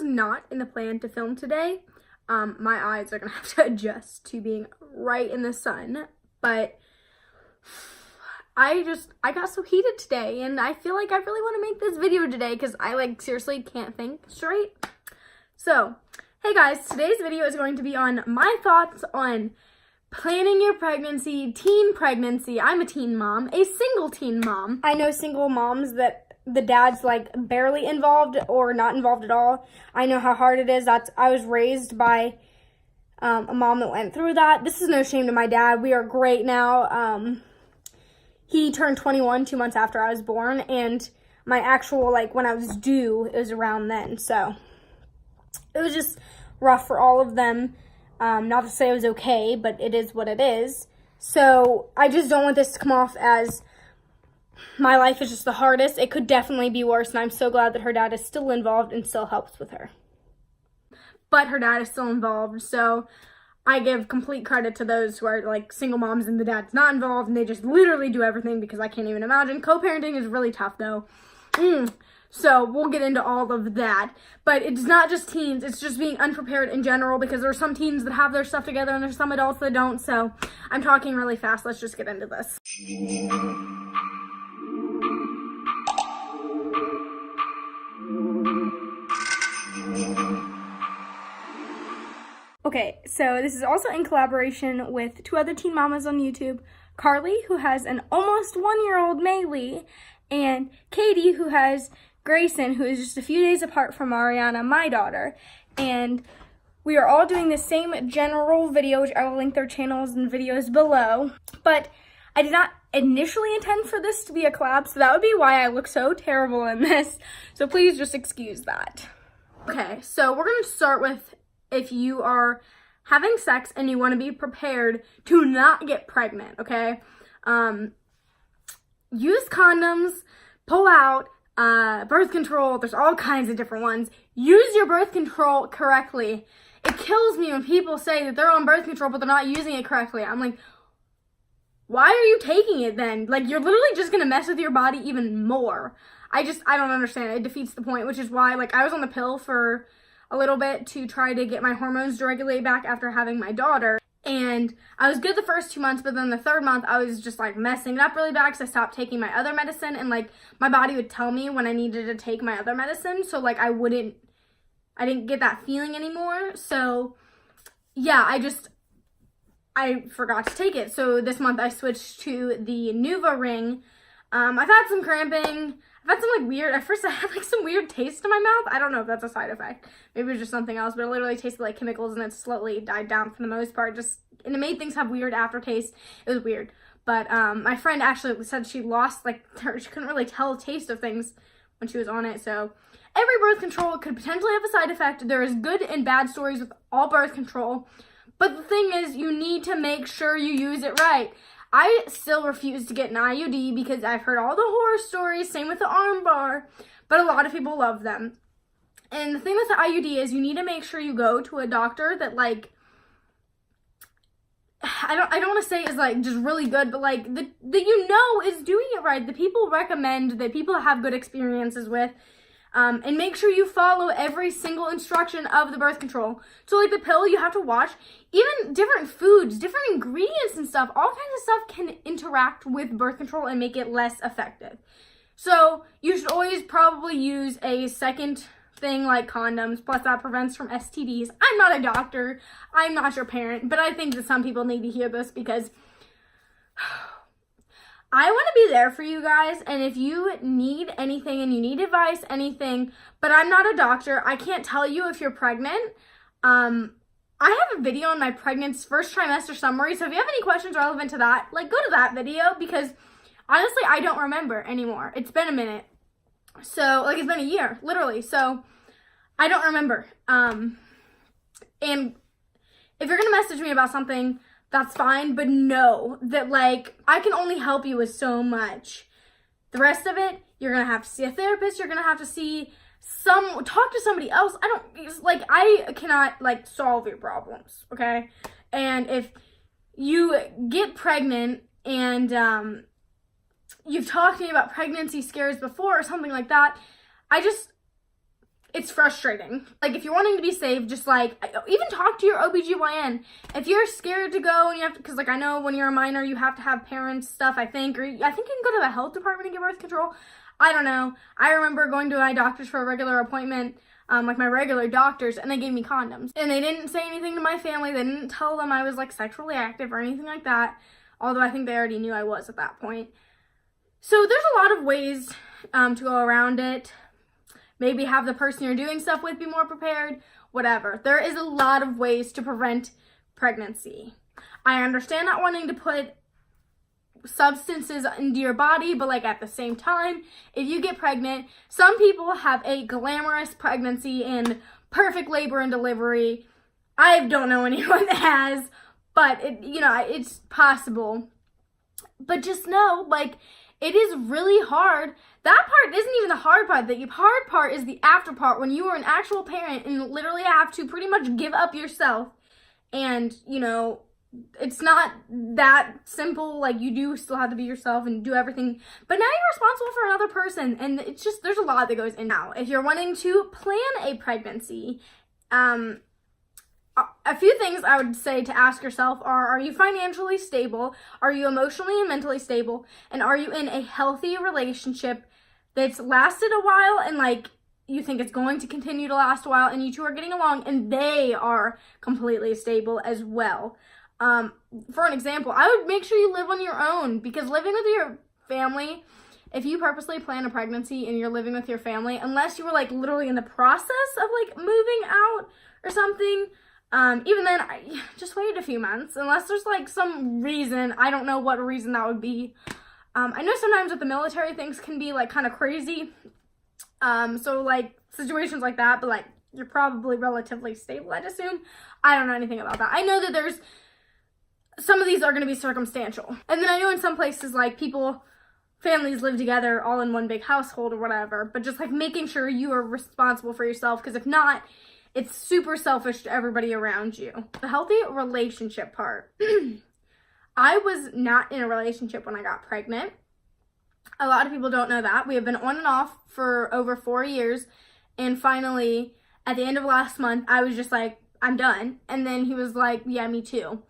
not in the plan to film today. My eyes are gonna have to adjust to being right in the sun, but I got so heated today, and I feel like I really want to make this video today because I like seriously can't think straight. So, hey guys, today's video is going to be on my thoughts on planning your pregnancy, teen pregnancy. I'm a teen mom, a single teen mom. I know single moms that the dad's like barely involved or not involved at all. I know how hard it is. I was raised by a mom that went through that. This is no shame to my dad. We are great now. He turned 21 2 months after I was born, and my actual, like, when I was due, it was around then. So it was just rough for all of them. Not to say it was okay, but it is what it is. So I just don't want this to come off as my life is just the hardest. It could definitely be worse, and I'm so glad that her dad is still involved and still helps with her. But her dad is still involved, so I give complete credit to those who are like single moms and the dad's not involved and they just literally do everything, because I can't even imagine. Co-parenting is really tough though. So we'll get into all of that. But it's not just teens, it's just being unprepared in general, because there are some teens that have their stuff together and there's some adults that don't. So I'm talking really fast. Let's just get into this. Okay, so this is also in collaboration with 2 other teen mamas on YouTube. Karlea, who has an almost 1-year-old Maylee, and Katie, who has Grayson, who is just a few days apart from Ariana, my daughter. And we are all doing the same general video, which I will link their channels and videos below. But I did not initially intend for this to be a collab, so that would be why I look so terrible in this. So please just excuse that. Okay, so we're going to start with if you are having sex and you want to be prepared to not get pregnant, okay? Use condoms, pull out, birth control. There's all kinds of different ones. Use your birth control correctly. It kills me when people say that they're on birth control but they're not using it correctly. I'm like, why are you taking it then? Like, you're literally just gonna mess with your body even more. I don't understand. It defeats the point, which is why, like, I was on the pill for a little bit to try to get my hormones to regulate back after having my daughter. And I was good the first 2 months, but then the 3rd month I was just like messing it up really bad because I stopped taking my other medicine, and like my body would tell me when I needed to take my other medicine. So like I didn't get that feeling anymore. So yeah, I forgot to take it. So this month I switched to the Nuva ring. I've had some cramping. I've had some like weird, at first I had like some weird taste in my mouth. I don't know if that's a side effect. Maybe it was just something else, but it literally tasted like chemicals, and it slowly died down for the most part. And it made things have weird aftertaste. It was weird. But my friend actually said she lost, like, she couldn't really tell the taste of things when she was on it. So every birth control could potentially have a side effect. There is good and bad stories with all birth control. But the thing is, you need to make sure you use it right. I still refuse to get an IUD because I've heard all the horror stories, same with the arm bar, but a lot of people love them. And the thing with the IUD is you need to make sure you go to a doctor that, like, I don't want to say is like just really good, but like that you know is doing it right. The people recommend, that people have good experiences with. And make sure you follow every single instruction of the birth control. So like the pill, you have to watch. Even different foods, different ingredients and stuff, all kinds of stuff can interact with birth control and make it less effective. So you should always probably use a second thing like condoms, plus that prevents from STDs. I'm not a doctor, I'm not your parent, but I think that some people need to hear this because I want to be there for you guys, and if you need anything and you need advice, anything, but I'm not a doctor, I can't tell you if you're pregnant. I have a video on my pregnancy first trimester summary, so if you have any questions relevant to that, like, go to that video, because honestly, I don't remember anymore. It's been a minute. So, like, it's been a year, literally, so I don't remember. And if you're gonna message me about something, that's fine, but know that, like, I can only help you with so much. The rest of it, you're gonna have to see a therapist, you're gonna have to see talk to somebody else. I cannot, like, solve your problems, okay? And if you get pregnant and, you've talked to me about pregnancy scares before or something like that, it's frustrating. Like, if you're wanting to be safe, just like, even talk to your OBGYN. If you're scared to go and you have to, because like I know when you're a minor, you have to have parents stuff, I think, or I think you can go to the health department and get birth control. I don't know. I remember going to my doctors for a regular appointment, like my regular doctors, and they gave me condoms. And they didn't say anything to my family. They didn't tell them I was like sexually active or anything like that. Although I think they already knew I was at that point. So there's a lot of ways to go around it. Maybe have the person you're doing stuff with be more prepared, whatever. There is a lot of ways to prevent pregnancy. I understand not wanting to put substances into your body, but like at the same time, if you get pregnant, some people have a glamorous pregnancy and perfect labor and delivery. I don't know anyone that has, but it's possible. But just know, like, it is really hard. That part isn't even the hard part. The hard part is the after part, when you are an actual parent and literally have to pretty much give up yourself. And, it's not that simple. Like, you do still have to be yourself and do everything. But now you're responsible for another person. And it's just, there's a lot that goes in now. If you're wanting to plan a pregnancy, a few things I would say to ask yourself are you financially stable? Are you emotionally and mentally stable? And are you in a healthy relationship that's lasted a while and like you think it's going to continue to last a while and you two are getting along and they are completely stable as well? For an example, I would make sure you live on your own, because living with your family, if you purposely plan a pregnancy and you're living with your family, unless you were like literally in the process of like moving out or something, even then, just wait a few months, unless there's like some reason. I don't know what reason that would be. I know sometimes with the military things can be like kind of crazy. So like situations like that, but like you're probably relatively stable, I'd assume. I don't know anything about that. I know that there's some of these are going to be circumstantial. And then I know in some places like families live together all in one big household or whatever, but just like making sure you are responsible for yourself, because if not, it's super selfish to everybody around you. The healthy relationship part. I was not in a relationship when I got pregnant. A lot of people don't know that. We have been on and off for over 4 years. And finally, at the end of last month, I was just like, I'm done. And then he was like, yeah, me too.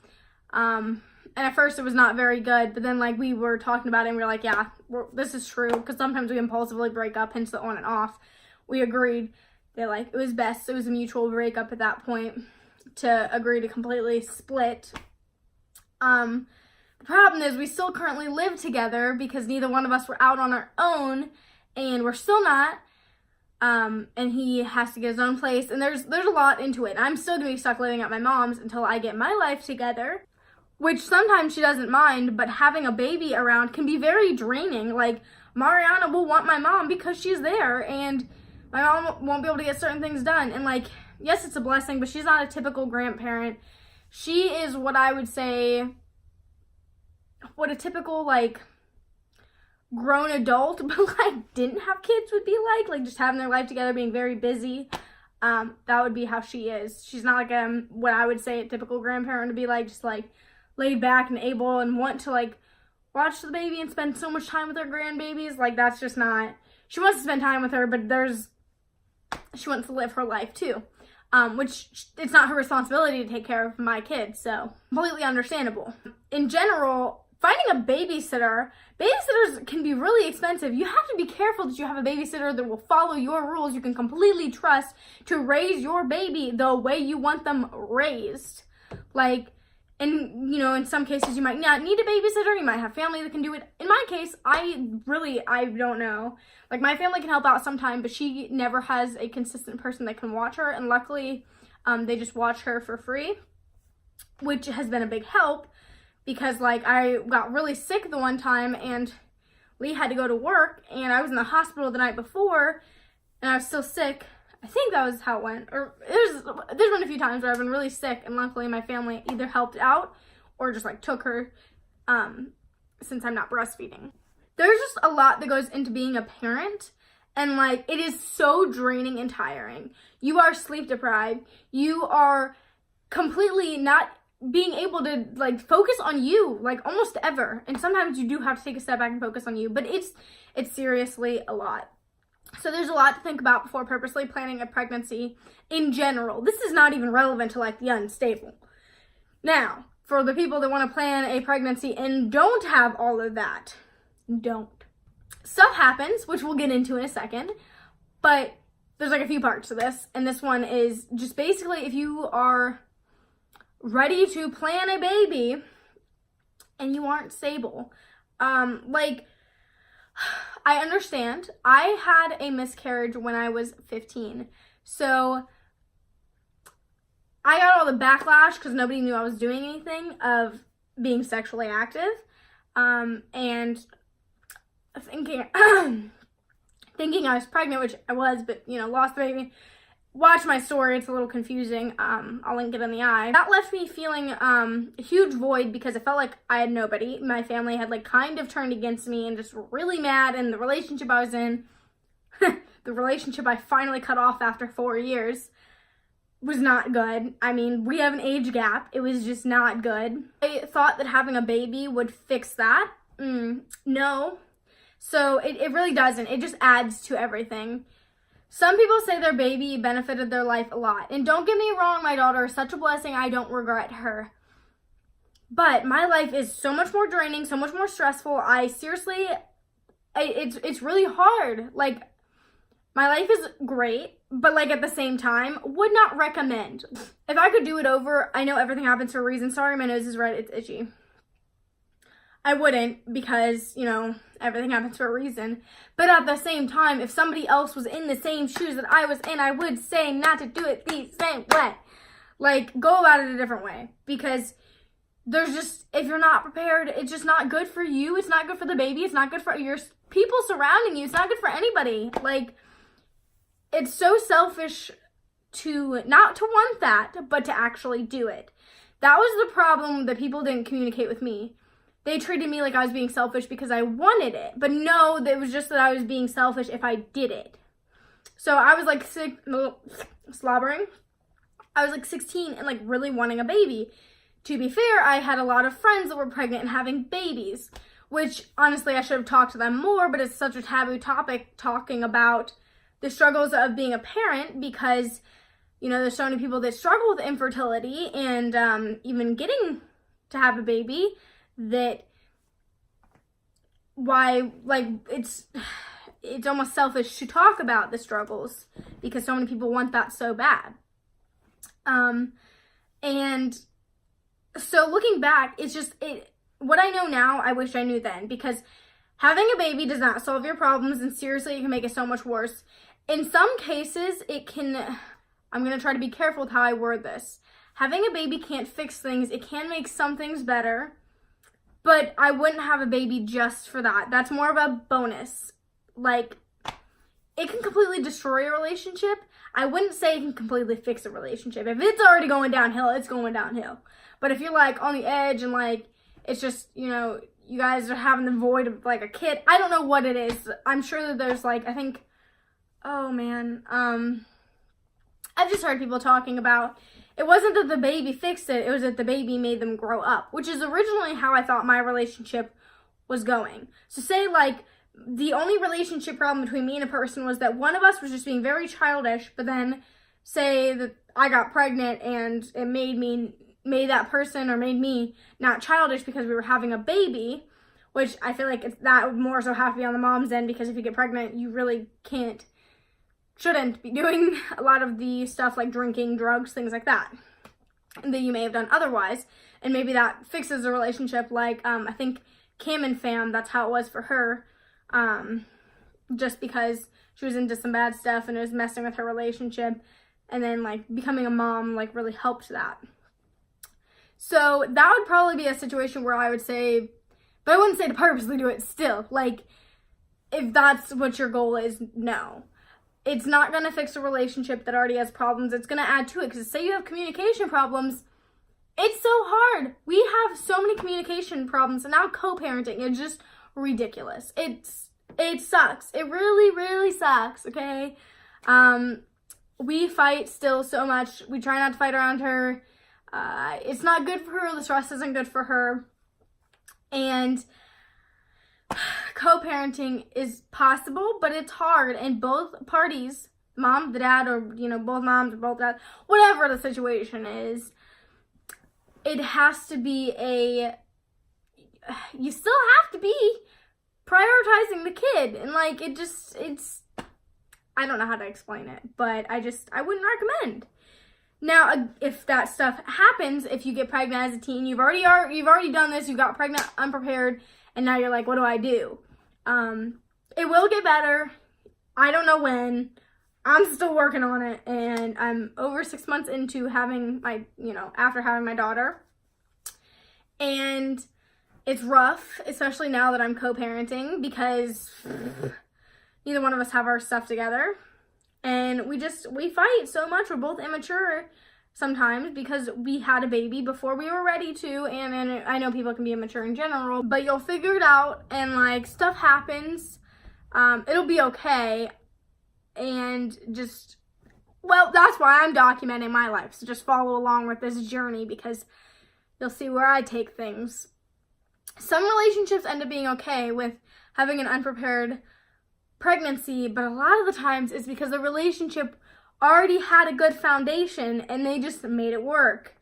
And at first it was not very good. But then like we were talking about it and we were like, yeah, this is true. Because sometimes we impulsively break up, hence the on and off. We agreed that like it was best. It was a mutual breakup at that point to agree to completely split. The problem is we still currently live together because neither one of us were out on our own, and we're still not. And he has to get his own place, and there's a lot into it. I'm still gonna be stuck living at my mom's until I get my life together, which sometimes she doesn't mind, but having a baby around can be very draining. Like, Mariana will want my mom because she's there, and my mom won't be able to get certain things done. And like, yes, it's a blessing, but she's not a typical grandparent. She is what I would say, what a typical like grown adult, but like didn't have kids would be like just having their life together, being very busy. That would be how she is. She's not like what I would say a typical grandparent to be like, just like laid back and able and want to like watch the baby and spend so much time with her grandbabies. Like, that's just not, she wants to spend time with her, but she wants to live her life too. Which it's not her responsibility to take care of my kids, so completely understandable. In general, finding a babysitters can be really expensive. You have to be careful that you have a babysitter that will follow your rules, you can completely trust, to raise your baby the way you want them raised. Like, and in some cases you might not need a babysitter, you might have family that can do it. In my case, I don't know. Like, my family can help out sometime, but she never has a consistent person that can watch her, and luckily they just watch her for free, which has been a big help. Because, like, I got really sick the one time, and Lee had to go to work, and I was in the hospital the night before, and I was still sick. I think that was how it went. Or there's been a few times where I've been really sick, and luckily my family either helped out or just, like, took her, since I'm not breastfeeding. There's just a lot that goes into being a parent, and, like, it is so draining and tiring. You are sleep deprived. You are completely not being able to like focus on you like almost ever, and sometimes you do have to take a step back and focus on you, but it's seriously a lot. So there's a lot to think about before purposely planning a pregnancy in general. This is not even relevant to like the unstable. Now, for the people that want to plan a pregnancy and don't have all of that, don't. Stuff happens, which we'll get into in a second, but there's like a few parts to this, and this one is just basically if you are ready to plan a baby and you aren't stable. Like, I understand. I had a miscarriage when I was 15, so I got all the backlash because nobody knew I was doing anything of being sexually active, and thinking thinking I was pregnant, which I was, but, you know, lost the baby. Watch my story, it's a little confusing. I'll link it in the eye. That left me feeling a huge void because I felt like I had nobody. My family had like kind of turned against me and just were really mad, and the relationship I was in, the relationship I finally cut off after 4 years, was not good. I mean, we have an age gap. It was just not good. I thought that having a baby would fix that. No. So it really doesn't. It just adds to everything. Some people say their baby benefited their life a lot. And don't get me wrong, my daughter is such a blessing. I don't regret her. But my life is so much more draining, so much more stressful. It's really hard. Like, my life is great, but like at the same time, would not recommend. If I could do it over, I know everything happens for a reason. Sorry, my nose is red, it's itchy. I wouldn't, because, you know, everything happens for a reason. But at the same time, if somebody else was in the same shoes that I was in, I would say not to do it the same way. Like, go about it a different way. Because there's just, if you're not prepared, it's just not good for you. It's not good for the baby. It's not good for your people surrounding you. It's not good for anybody. Like, it's so selfish to not to want that, but to actually do it. That was the problem that people didn't communicate with me. They treated me like I was being selfish because I wanted it. But no, it was just that I was being selfish if I did it. So I was like slobbering. I was like 16 and like really wanting a baby. To be fair, I had a lot of friends that were pregnant and having babies, which honestly I should have talked to them more, but it's such a taboo topic talking about the struggles of being a parent because, you know, there's so many people that struggle with infertility and even getting to have a baby. That why, like, it's almost selfish to talk about the struggles because so many people want that so bad. And so looking back, it's just, what I know now, I wish I knew then, because having a baby does not solve your problems, and seriously, it can make it so much worse. In some cases, it can, I'm going to try to be careful with how I word this. Having a baby can't fix things. It can make some things better. But I wouldn't have a baby just for that. That's more of a bonus. Like, it can completely destroy a relationship. I wouldn't say it can completely fix a relationship. If it's already going downhill, it's going downhill. But if you're, like, on the edge and, like, it's just, you know, you guys are having the void of, like, a kid. I don't know what it is. I'm sure that there's, like, I think, oh, man. I've just heard people talking about, it wasn't that the baby fixed it, it was that the baby made them grow up, which is originally how I thought my relationship was going. So say, like, the only relationship problem between me and a person was that one of us was just being very childish, but then say that I got pregnant and it made that person or made me not childish because we were having a baby, which I feel like that would more so have to be on the mom's end, because if you get pregnant, you really shouldn't be doing a lot of the stuff like drinking, drugs, things like that you may have done otherwise. And maybe that fixes a relationship, like I think Cam and Fam, that's how it was for her, just because she was into some bad stuff and it was messing with her relationship, and then like becoming a mom like really helped that. So that would probably be a situation where I would say, but I wouldn't say to purposely do it still. Like, if that's what your goal is, no. It's not going to fix a relationship that already has problems. It's going to add to it. Because say you have communication problems, it's so hard. We have so many communication problems. And now co-parenting is just ridiculous. It sucks. It really, really sucks, okay? We fight still so much. We try not to fight around her. It's not good for her. The stress isn't good for her. And co-parenting is possible, but it's hard, and both parties, mom, the dad, or, you know, both moms or both dads, whatever the situation is, it has to be you still have to be prioritizing the kid, and like, it's, I don't know how to explain it, but I wouldn't recommend. Now, if that stuff happens, if you get pregnant as a teen, you've already done this, you got pregnant unprepared, and now you're like, what do I do? It will get better. I don't know when. I'm still working on it, and I'm over 6 months into having after having my daughter. And it's rough, especially now that I'm co-parenting, because neither one of us have our stuff together. And we fight so much. We're both immature sometimes because we had a baby before we were ready to, and I know people can be immature in general, but you'll figure it out, and like, stuff happens. It'll be okay. And that's why I'm documenting my life. So just follow along with this journey, because you'll see where I take things. Some relationships end up being okay with having an unprepared pregnancy, but a lot of the times it's because the relationship already had a good foundation and they just made it work.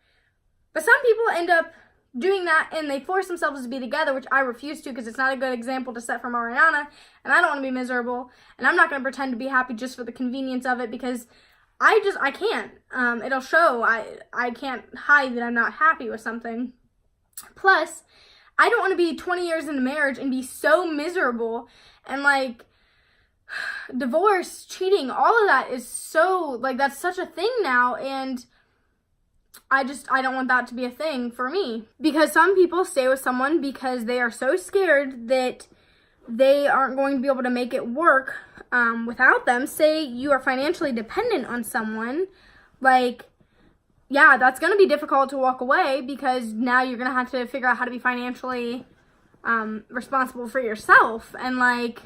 But some people end up doing that and they force themselves to be together, which I refuse to, because it's not a good example to set for Mariana, and I don't want to be miserable, and I'm not going to pretend to be happy just for the convenience of it, because I can't. It'll show. I can't hide that I'm not happy with something. Plus, I don't want to be 20 years into marriage and be so miserable, and like, divorce, cheating, all of that is so, like, that's such a thing now, and I don't want that to be a thing for me. Because some people stay with someone because they are so scared that they aren't going to be able to make it work without them. Say you are financially dependent on someone, like, yeah, that's going to be difficult to walk away, because now you're going to have to figure out how to be financially responsible for yourself, and like,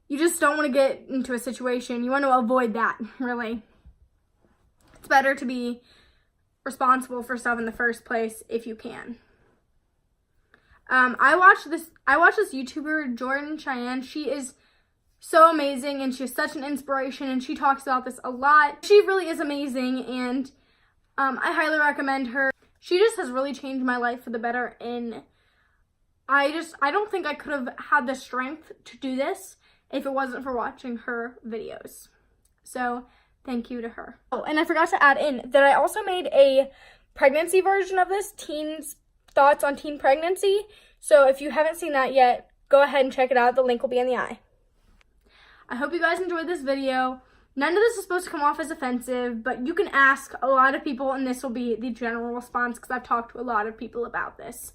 you just don't want to get into a situation. You want to avoid that, really. It's better to be responsible for stuff in the first place if you can. I watched this YouTuber, Jordan Cheyenne. She is so amazing, and she's such an inspiration, and she talks about this a lot. She really is amazing, and I highly recommend her. She just has really changed my life for the better, and I don't think I could have had the strength to do this if it wasn't for watching her videos. So thank you to her. Oh, and I forgot to add in that I also made a pregnancy version of this, teens' thoughts on teen pregnancy. So if you haven't seen that yet, go ahead and check it out. The link will be in the eye. I hope you guys enjoyed this video. None of this is supposed to come off as offensive, but you can ask a lot of people, and this will be the general response, because I've talked to a lot of people about this.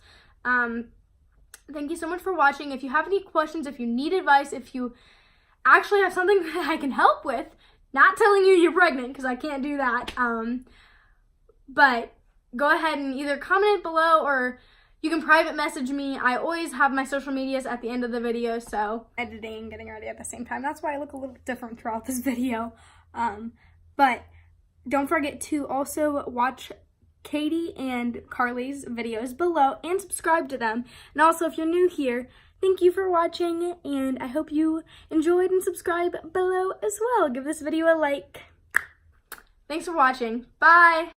Thank you so much for watching. If you have any questions, if you need advice, if you actually have something that I can help with, not telling you you're pregnant, because I can't do that, but go ahead and either comment below, or you can private message me. I always have my social medias at the end of the video, so editing and getting ready at the same time. That's why I look a little different throughout this video. But don't forget to also watch Katie and Karlea's videos below and subscribe to them. And also, if you're new here, thank you for watching, and I hope you enjoyed, and subscribe below as well. Give this video a like. Thanks for watching. Bye!